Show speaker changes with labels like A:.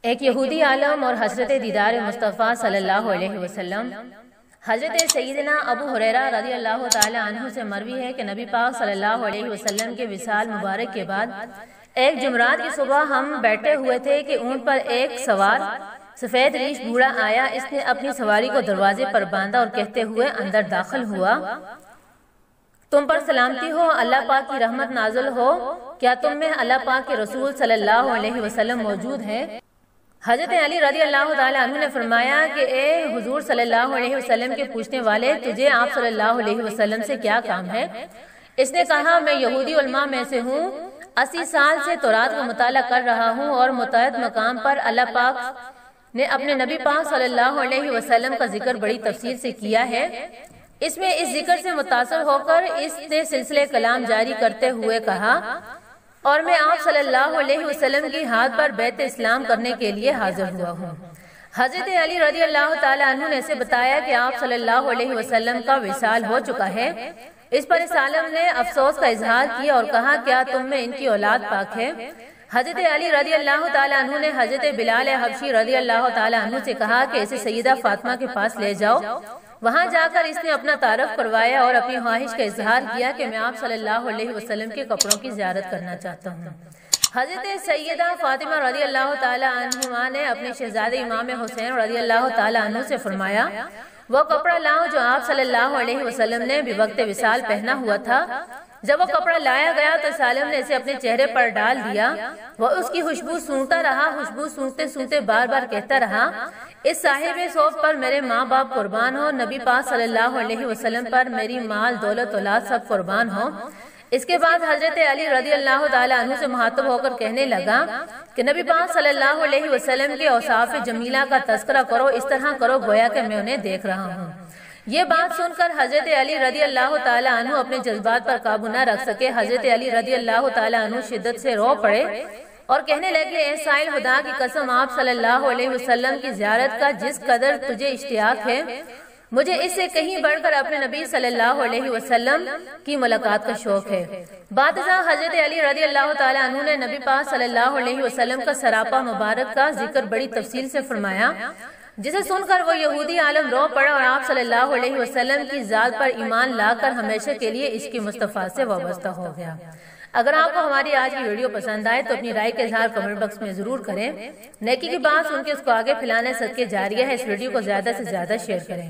A: ایک یہودی عالم اور حضرت دیدار مصطفیٰ صلی اللہ علیہ وسلم حضرت سیدنا ابو ہریرہ رضی اللہ تعالی عنہ سے مروی ہے کہ نبی پاک صلی اللہ علیہ وسلم کے وصال مبارک کے بعد ایک جمعرات کی صبح ہم بیٹھے ہوئے تھے کہ اونٹ پر ایک سوار سفید ریش بوڑھا آیا۔ اس نے اپنی سواری کو دروازے پر باندھا اور کہتے ہوئے اندر داخل ہوا، تم پر سلامتی ہو، اللہ پاک کی رحمت نازل ہو، کیا تم میں اللہ پاک کے رسول صلی اللہ علیہ وسلم موجود ہے؟ حضرت علی رضی اللہ تعالیٰ عنہ نے فرمایا کہ اے حضور صلی اللہ علیہ وسلم کے پوچھنے والے، تجھے آپ صلی اللہ علیہ وسلم سے کیا کام ہے؟ اس نے کہا، میں یہودی علماء میں سے ہوں، 80 سال سے تورات کا مطالعہ کر رہا ہوں اور متعدد مقام پر اللہ پاک نے اپنے نبی پاک صلی اللہ علیہ وسلم کا ذکر بڑی تفصیل سے کیا ہے۔ اس میں اس ذکر سے متاثر ہو کر اس نے سلسلہ کلام جاری کرتے ہوئے کہا، اور میں آپ صلی اللہ علیہ وسلم کی ہاتھ پر بیعت اسلام کرنے کے لیے حاضر ہوا ہوں۔ حضرت علی رضی اللہ تعالیٰ عنہ نے اسے بتایا کہ آپ صلی اللہ علیہ وسلم کا وصال ہو چکا ہے۔ اس پر اس عالم نے افسوس کا اظہار کیا اور کہا، کیا تم میں ان کی اولاد پاک ہے؟ حضرت علی رضی اللہ تعالیٰ عنہ نے حضرت بلال حبشی رضی اللہ تعالیٰ عنہ سے کہا کہ اسے سیدہ فاطمہ کے پاس لے جاؤ۔ وہاں جا کر اس نے اپنا تعارف کروایا اور اپنی خواہش کا اظہار کیا کہ میں آپ صلی اللہ علیہ وسلم کے کپڑوں کی زیارت کرنا چاہتا ہوں۔ حضرت سیدہ فاطمہ رضی اللہ تعالیٰ عنہما نے اپنے شہزادے امام حسین رضی اللہ تعالیٰ عنہ سے فرمایا، وہ کپڑا لاؤ جو آپ صلی اللہ علیہ وسلم نے بوقت وصال پہنا ہوا تھا۔ جب وہ کپڑا لایا گیا تو سالم نے اسے اپنے چہرے پر ڈال دیا۔ وہ اس کی خوشبو سونگتا رہا، خوشبو سونگتے سونگتے بار بار کہتا رہا، اس صاحب صوف پر میرے ماں باپ قربان ہو، نبی پاک صلی اللہ علیہ وسلم پر میری مال دولت اولاد سب قربان ہو۔ اس کے بعد حضرت علی رضی اللہ تعالیٰ عنہ سے مخاطب ہو کر کہنے لگا کہ نبی پاک صلی اللہ علیہ وسلم کے اوصاف جمیلہ کا تذکرہ کرو، اس طرح کرو گویا کہ میں انہیں دیکھ رہا ہوں۔ یہ بات سن کر حضرت علی رضی اللہ تعالیٰ عنہ اپنے جذبات پر قابو نہ رکھ سکے۔ حضرت علی رضی اللہ تعالیٰ عنہ شدت سے رو پڑے اور کہنے لگے، اے سائل خدا کی قسم، آپ صلی اللہ علیہ وسلم کی زیارت کا جس قدر تجھے اشتیاق ہے، مجھے اس سے کہیں بڑھ کر اپنے نبی صلی اللہ علیہ وسلم کی ملاقات کا شوق ہے۔ بعد ازاں حضرت علی رضی اللہ تعالیٰ عنہ نے نبی پاک صلی اللہ علیہ وسلم کا سراپا مبارک کا ذکر بڑی تفصیل سے فرمایا، جسے سن کر وہ یہودی عالم رو پڑا اور آپ صلی اللہ علیہ وسلم کی ذات پر ایمان لا کر ہمیشہ کے لیے عشق مصطفیٰ سے وابستہ ہو گیا۔ اگر آپ کو ہماری آج کی ویڈیو پسند آئے تو اپنی رائے کا اظہار کمنٹ باکس میں ضرور کریں۔ نیکی کی بات سن کے اس کو آگے پھیلانے صدقے جاریہ ہے، اس ویڈیو کو زیادہ سے زیادہ شیئر کریں۔